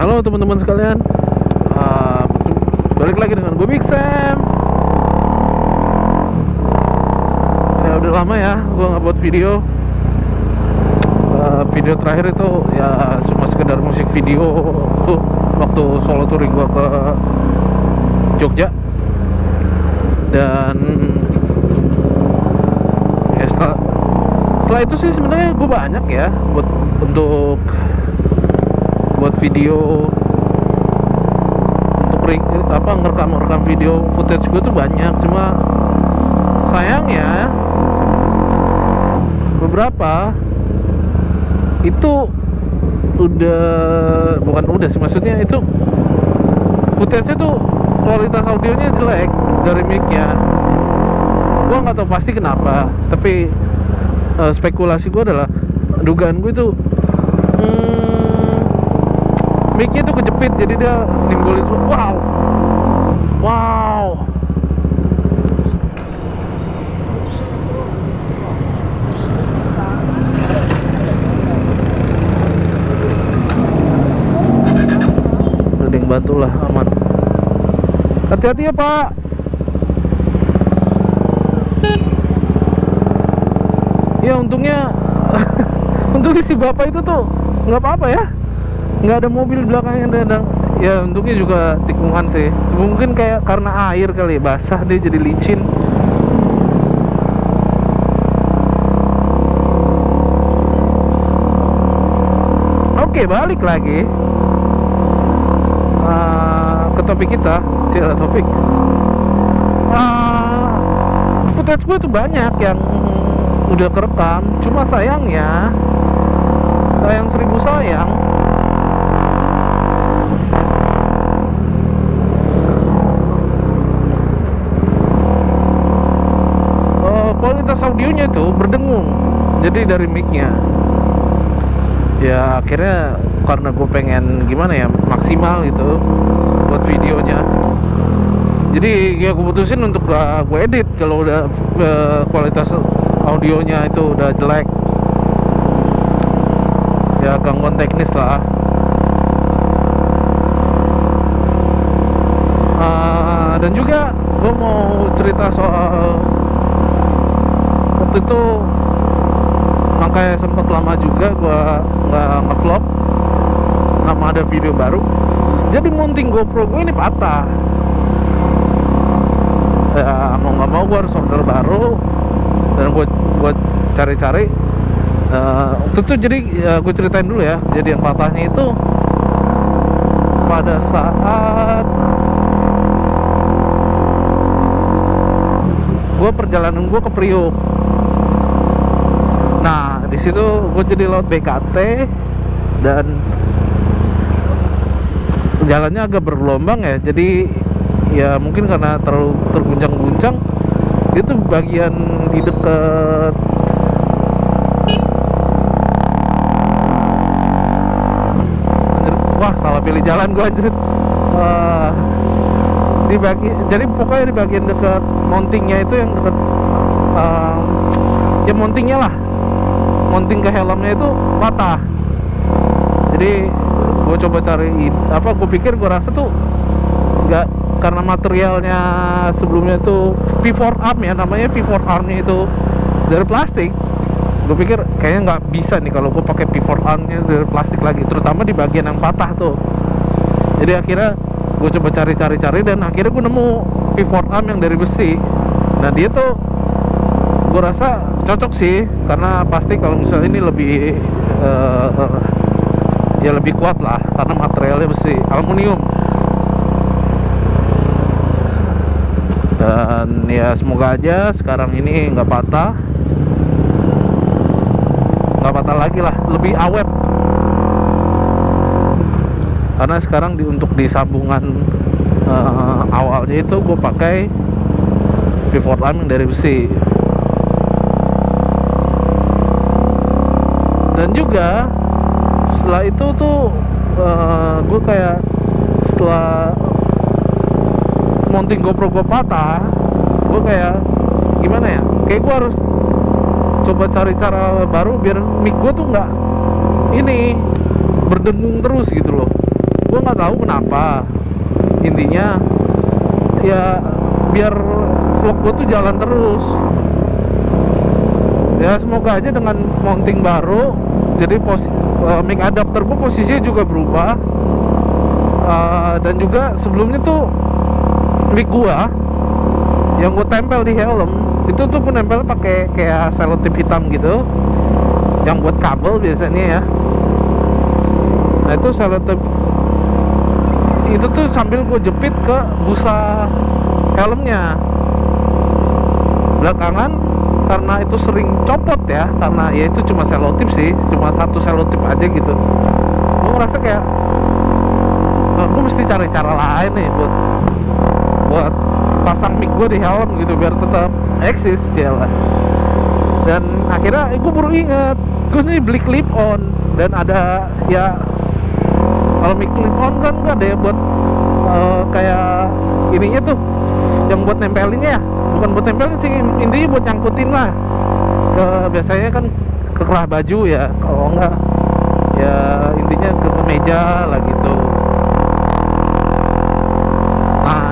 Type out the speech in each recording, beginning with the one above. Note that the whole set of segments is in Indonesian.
Halo teman-teman sekalian, balik lagi dengan gue Big Sam. Ya udah lama ya gue nggak buat video. Video terakhir itu ya cuma sekedar musik video tuh waktu solo touring gue ke Jogja. Dan ya setelah itu sih sebenarnya gue banyak ya buat video, untuk ngerekam video footage gue tuh banyak. Cuma sayangnya beberapa itu bukan sih, maksudnya itu footage-nya tuh kualitas audionya jelek dari mic-nya. Gue nggak tahu pasti kenapa, tapi spekulasi gue adalah, dugaan gue itu mic-nya tuh kejepit, jadi dia nimbulin wow. Mending bantulah, aman. Hati-hati ya Pak. Ya untungnya si bapak itu tuh nggak apa-apa ya, nggak ada mobil belakangnya dan ya untungnya juga tikungan sih. Mungkin kayak karena air kali, basah dia jadi licin. Oke, balik lagi ke topik kita. Topik footage gue tuh banyak yang udah kerekam, cuma sayang seribu sayang, kualitas audionya itu berdengung, jadi dari mic-nya. Ya akhirnya karena gue pengen gimana ya, maksimal gitu buat videonya, jadi ya gue putusin untuk gue edit kalau udah kualitas audionya itu udah jelek. Ya gangguan teknis lah. Dan juga gue mau cerita soal waktu itu, makanya sempat lama juga gue nggak nge-vlog, nggak ada video baru. Jadi mounting GoPro gue ini patah. Ya mau nggak mau gue harus order baru, dan gue cari-cari. Tentu jadi gue ceritain dulu ya. Jadi yang patahnya itu pada saat perjalanan gue ke Priok. Nah di situ gue jadi lewat BKT dan jalannya agak bergelombang ya. Jadi ya mungkin karena terlalu terguncang-guncang, itu bagian di dekat salah pilih jalan gue anjir. Jadi pokoknya di bagian dekat mountingnya itu, yang dekat ya mountingnya lah, mounting ke helmnya itu patah. Jadi gue coba cari gue pikir, gue rasa tuh nggak, karena materialnya sebelumnya itu pivot arm ya, namanya pivot armnya itu dari plastik. Gue pikir kayaknya nggak bisa nih kalau gue pakai pivot armnya dari plastik lagi, terutama di bagian yang patah tuh. Jadi akhirnya gue coba cari dan akhirnya gue nemu pivot arm yang dari besi. Nah dia tuh gue rasa cocok sih, karena pasti kalau misalnya ini lebih ya lebih kuat lah, karena materialnya besi, aluminium. Dan ya semoga aja sekarang ini nggak patah lagi lah, lebih awet. Karena sekarang untuk di sambungan awalnya itu gue pakai pivot arm yang dari besi. Dan juga setelah itu tuh gue kayak, setelah mounting GoPro gue patah, gue kayak gimana ya, kayak gue harus coba cari cara baru biar mic gue tuh nggak ini berdengung terus gitu loh. gue nggak tahu kenapa. Intinya ya biar vlog gue tuh jalan terus. Ya semoga aja dengan mounting baru, jadi mic adapter gue posisinya juga berubah. Dan juga sebelumnya tuh mic gue yang gue tempel di helm itu tuh gue nempel pakai kayak selotip hitam gitu, yang buat kabel biasanya ya. Nah itu selotip itu tuh sambil gue jepit ke busa helmnya. Belakangan karena itu sering copot ya, karena ya itu cuma selotip sih, cuma satu selotip aja gitu. Gue ngerasa kayak gue mesti cari cara lain nih buat pasang mic gue di helm gitu biar tetap eksis jalan. Dan akhirnya gue baru inget gue nih beli clip on, dan ada ya, kalau mic clip on kan gak ada ya buat kayak ininya tuh yang buat nempelinnya ya, bukan buat nempelin sih, intinya buat nyangkutin lah biasanya kan ke kelah baju ya, kalau enggak ya intinya ke meja lah gitu. Nah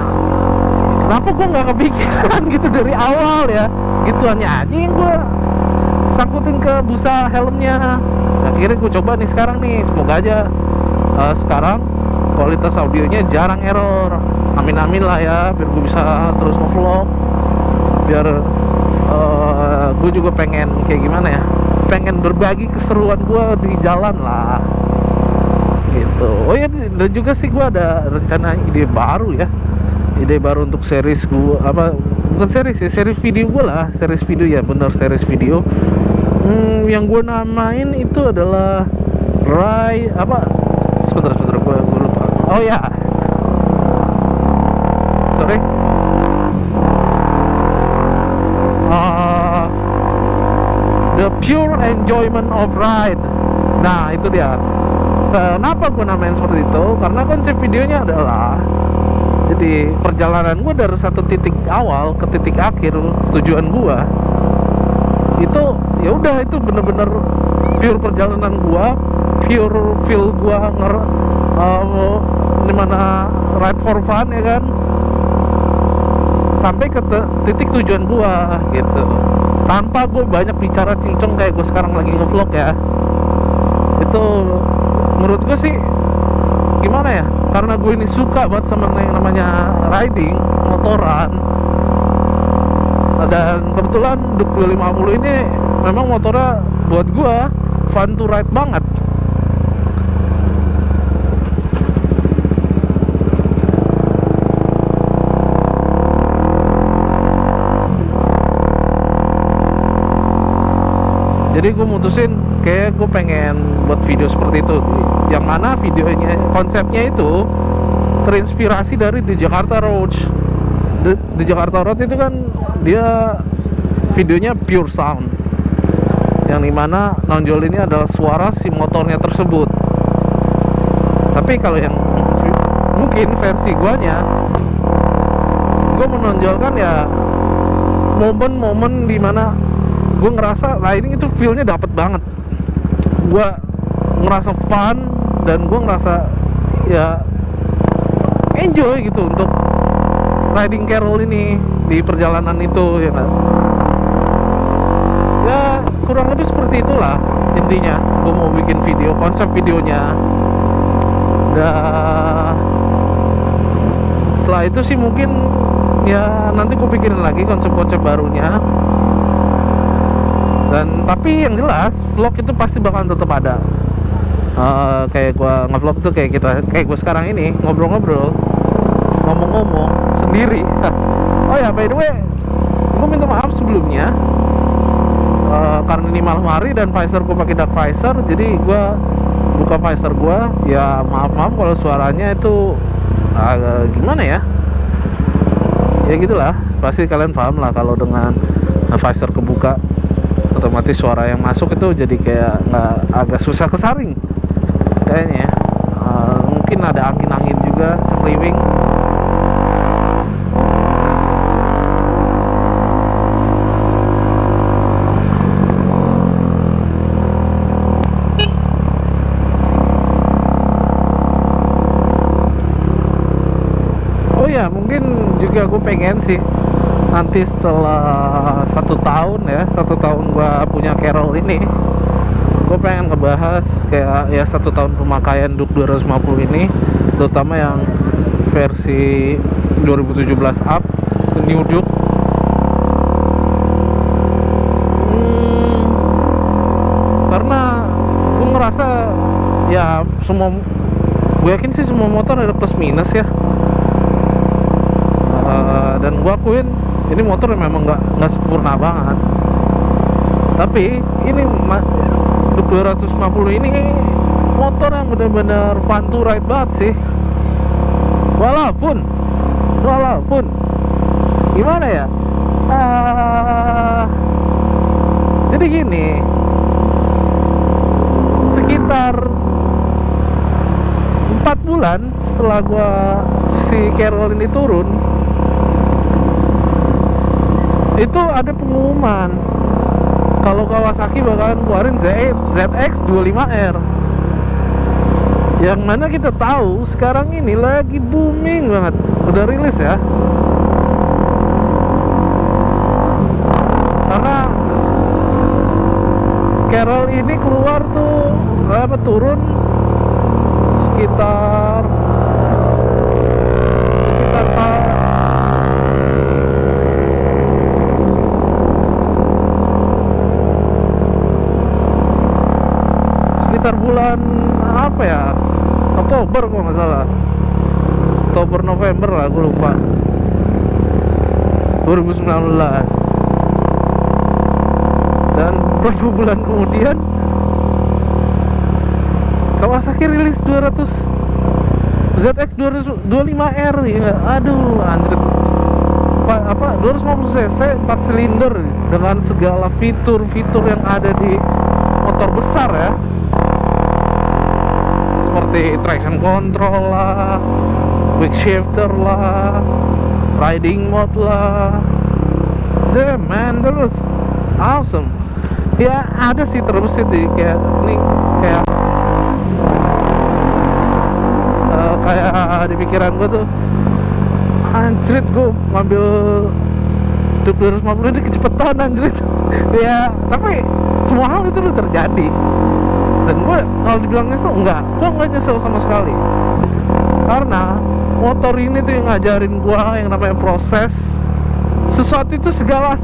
kenapa gue nggak kepikiran gitu dari awal ya, gituannya aja yang gue sangkutin ke busa helmnya. Akhirnya gue coba nih sekarang nih, semoga aja sekarang kualitas audionya jarang error. Amin lah ya, biar gue bisa terus nge-vlog, biar gue juga pengen kayak gimana ya, pengen berbagi keseruan gue di jalan lah gitu. Oh ya, dan juga sih gue ada rencana ide baru ya, ide baru untuk series gue, apa bukan series ya, series video gue lah, series video ya, bener series video. Yang gue namain itu adalah sebentar gue lupa. Oh ya, sorry. The Pure Enjoyment of Ride. Nah itu dia. Kenapa gue namain seperti itu? Karena konsep videonya adalah, jadi perjalanan gue dari satu titik awal ke titik akhir tujuan gue itu, ya udah itu bener-bener pure perjalanan gue, pure feel gue dimana ride for fun ya kan, sampai ke titik tujuan gue gitu, tanpa gue banyak bicara cincong kayak gue sekarang lagi nge-vlog ya. Itu menurut gue sih gimana ya, karena gue ini suka banget sama yang namanya riding, motoran. Dan kebetulan Duke 250 ini memang motornya buat gue fun to ride banget. Jadi gue mutusin kayak gue pengen buat video seperti itu, yang mana videonya, konsepnya itu terinspirasi dari The Jakarta Road. The Jakarta Road itu kan dia videonya pure sound, yang dimana nonjol ini adalah suara si motornya tersebut. Tapi kalau yang mungkin versi guanya, gue menonjolkan ya momen-momen dimana gue ngerasa riding itu feel-nya dapet banget. Gue ngerasa fun dan gue ngerasa ya enjoy gitu untuk riding Carol ini di perjalanan itu ya kan. Ya kurang lebih seperti itulah intinya. Gue mau bikin video, konsep videonya. Dan setelah itu sih mungkin ya nanti gue pikirin lagi konsep-konsep barunya. Dan tapi yang jelas vlog itu pasti bakalan tetap ada. Kayak gue nge-vlog tuh kayak gue sekarang ini ngobrol-ngobrol, ngomong-ngomong sendiri. Oh ya, by the way, gue minta maaf sebelumnya karena ini malam hari dan visor gue pakai dark visor, jadi gue buka visor gue. Ya maaf kalau suaranya itu gimana ya, ya gitulah. Pasti kalian paham lah kalau dengan visor kebuka, otomatis suara yang masuk itu jadi kayak agak susah kesaring kayaknya. Mungkin ada angin juga semriwing. juga gue pengen sih nanti setelah 1 tahun ya, 1 tahun gue punya Carol ini, gue pengen ngebahas kayak ya 1 tahun pemakaian Duke 250 ini, terutama yang versi 2017 up, New Duke. Karena gue ngerasa ya gue yakin sih semua motor ada plus minus ya. Dan gue akuin ini motor memang nggak sempurna banget, tapi ini Duke 250 ini motor yang benar-benar fun to ride banget sih. Walaupun gimana ya, jadi gini, sekitar 4 bulan setelah si Carol ini turun, itu ada pengumuman kalau Kawasaki bakalan keluarin ZX25R, yang mana kita tahu sekarang ini lagi booming banget, udah rilis ya. Karena Carol ini keluar tuh turun sekitar bulan apa ya, Oktober kalau nggak salah, Oktober November lah, gue lupa, 2019. Dan beberapa bulan kemudian Kawasaki rilis ZX25R ya. Aduh anjir, 250 cc 4 silinder dengan segala fitur-fitur yang ada di motor besar ya, seperti traction control lah, quick shifter lah, riding mode lah. Damn man, that was awesome. Ya ada sih terbesit sih kayak di pikiran gue tuh, anjrit gue ngambil Duke 250 ini kecepatan anjrit. Ya tapi semua hal itu udah terjadi, dan gue kalau dibilang nyesel gue nggak nyesel sama sekali. Karena motor ini tuh yang ngajarin gue yang namanya proses. Sesuatu itu segala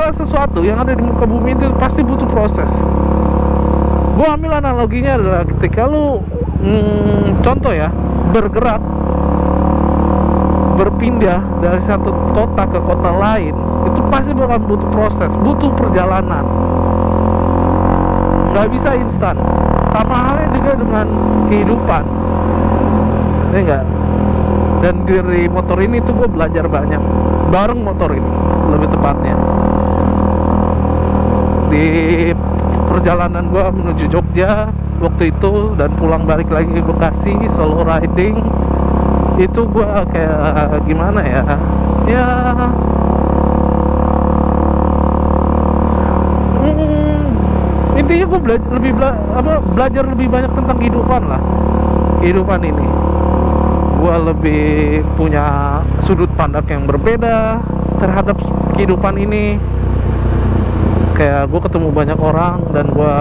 sesuatu yang ada di muka bumi itu pasti butuh proses. Gue ambil analoginya adalah ketika lu contoh ya, berpindah dari satu kota ke kota lain, itu pasti bakal butuh proses, butuh perjalanan, nggak bisa instan. Sama halnya juga dengan kehidupan, ya enggak? Dan dari motor ini tuh gue belajar banyak bareng motor ini, lebih tepatnya di perjalanan gue menuju Jogja waktu itu dan pulang balik lagi ke Bekasi solo riding. Itu gue kayak gimana ya, intinya gue belajar lebih banyak tentang kehidupan ini. Gue lebih punya sudut pandang yang berbeda terhadap kehidupan ini. Kayak gue ketemu banyak orang dan gue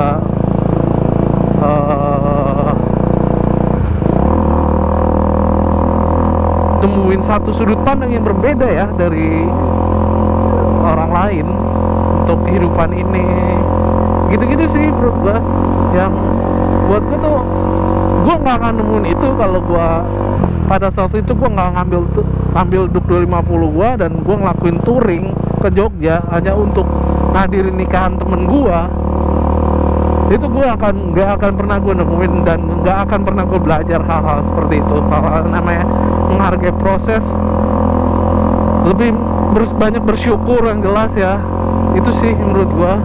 temuin satu sudut pandang yang berbeda ya dari orang lain untuk kehidupan ini. Gitu-gitu sih menurut gue, yang buat gue tuh, gue nggak akan nemuin itu kalau gue pada saat itu gue nggak ngambil Duke 250 gue dan gue ngelakuin touring ke Jogja hanya untuk ngadirin nikahan temen gue. Itu gue nggak akan pernah gue nemuin dan nggak akan pernah gue belajar hal-hal seperti itu. Hal-hal namanya menghargai proses, lebih banyak bersyukur yang jelas ya. Itu sih menurut gue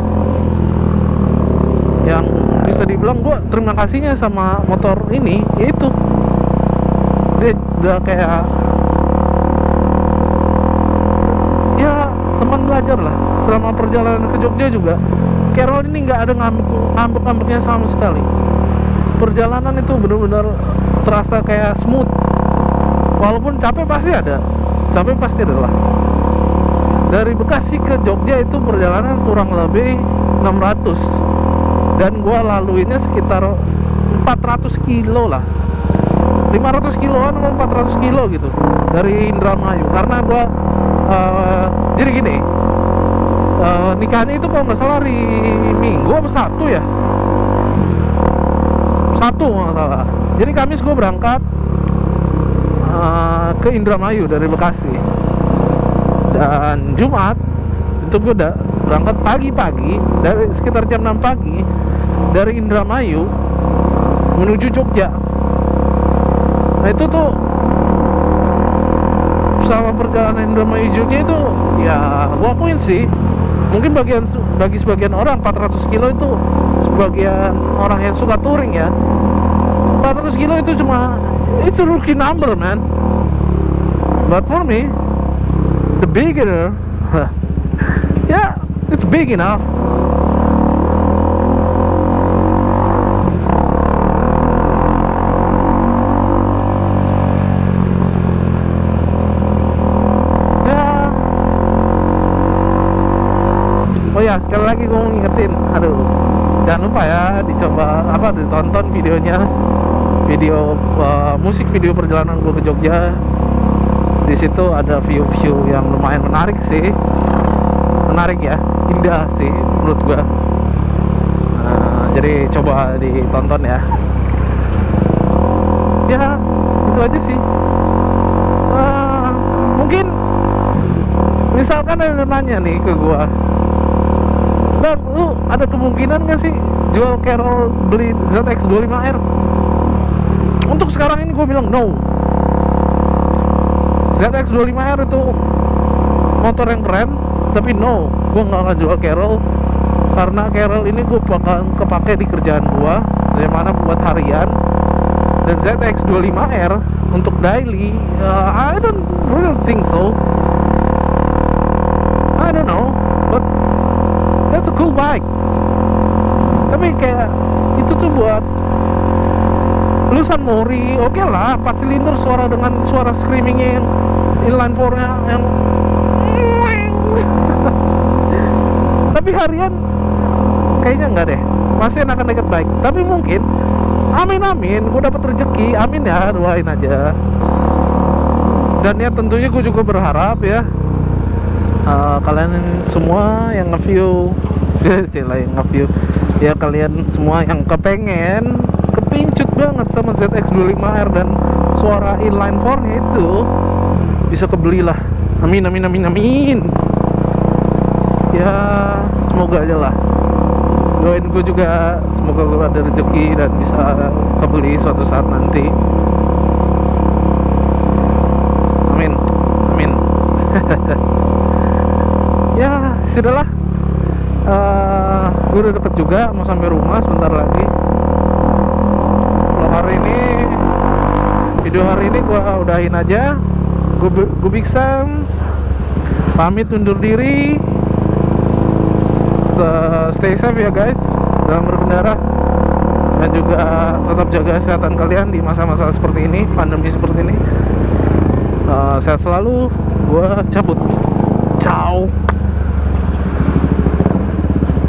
yang bisa dibilang gue terima kasihnya sama motor ini, yaitu dia udah kayak ya teman belajar lah. Selama perjalanan ke Jogja juga Carol ini nggak ada ngambek-ngambeknya sama sekali. Perjalanan itu benar-benar terasa kayak smooth. Walaupun capek pasti ada, Tapi pasti adalah dari Bekasi ke Jogja itu perjalanan kurang lebih 600, dan gua laluinnya sekitar 400 kilo lah, 500 kiloan atau 400 kilo gitu dari Indramayu. Karena gua jadi gini, nikahnya itu kalau nggak salah hari Minggu apa Sabtu ya, Sabtu nggak salah. Jadi Kamis gue berangkat ke Indramayu dari Bekasi, dan Jumat itu gue udah berangkat pagi-pagi dari sekitar jam 6 pagi dari Indramayu menuju Jogja. Nah itu tuh selama perjalanan Indramayu Jogja itu ya gue akuin sih, mungkin bagi sebagian orang 400 kilo itu, sebagian orang yang suka touring ya, 400 kilo itu cuma it's a rookie number man. But for me, the beginner, yeah, it's big enough. Ya. Oh ya, sekali lagi gue mau ngingetin, aduh, jangan lupa ya ditonton videonya, musik video perjalanan gue ke Jogja. Di situ ada view-view yang lumayan menarik sih, ya, indah sih menurut gue. Jadi coba ditonton ya. Ya itu aja sih. Mungkin misalkan ada nanya nih ke gue, Bang, lu ada kemungkinan gak sih jual Carol beli ZX25R? Untuk sekarang ini gue bilang no. ZX25R itu motor yang keren, tapi no, gue gak akan jual Carol. Karena Carol ini gue bakal kepake di kerjaan gue, dari mana buat harian. Dan ZX25R untuk daily, I don't really think so. I don't know, but that's a cool bike. Tapi kayak itu tuh buat lulusan Mori, oke lah, 4 silinder dengan suara screamingnya yang inline 4-nya yang tapi harian kayaknya enggak deh, masih enakan naked bike. Tapi mungkin amin gue dapat rezeki, amin ya, doain aja. Dan ya tentunya gue juga berharap ya, kalian semua yang nge-view ya, kalian semua yang kepincut banget sama ZX25R dan suara inline 4-nya itu bisa kebeli lah. Amin. Ya semoga aja lah, doain gue juga, semoga gue ada rezeki dan bisa kebeli suatu saat nanti. Amin. Ya sudahlah, gue udah deket juga, mau sampai rumah sebentar lagi. Kalau video hari ini gue udahin aja. Gue Big Sam pamit undur diri. Stay safe ya guys dalam berkendara, dan juga tetap jaga kesehatan kalian di masa-masa seperti ini, pandemi seperti ini. Sehat selalu. Gue cabut. Ciao.